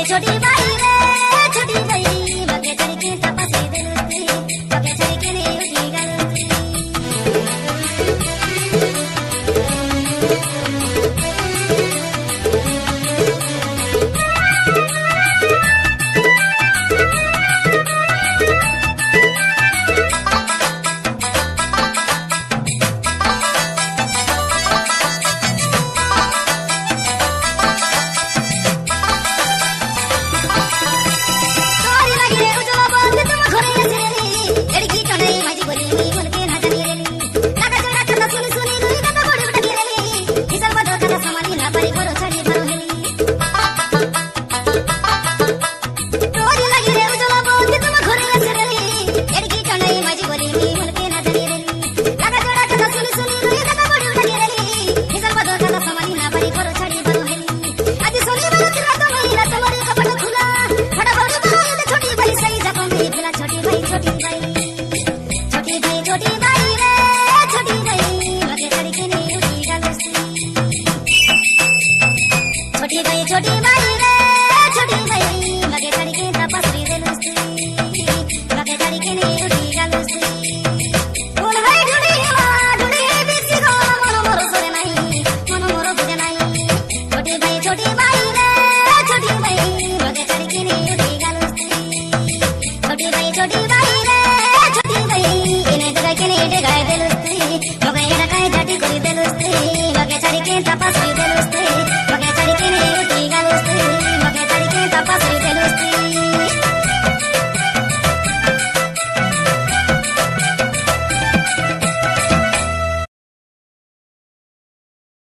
छोटी बाई रे छोटी बाई मगे चढ़ के तपसी दिलती मगे चढ़ के ने उठी गलती छोटी बाई रे छोटी बाई मगे चढ़ के तपसी दिलती मगे चढ़ के ने उठी गलती बोल भाई ढूंढी बिसी गो मन मोर सुरे नहीं मन मोर बुझे नहीं छोटी बाई रे छोटी बाई मगे चढ़ के ने उठी गलती छोटी बाई रे छोटी बाई इने जगह के ने जगह दिलती मगे एड़ा काय जाटी करी दिलती मगे चढ़ के तपसी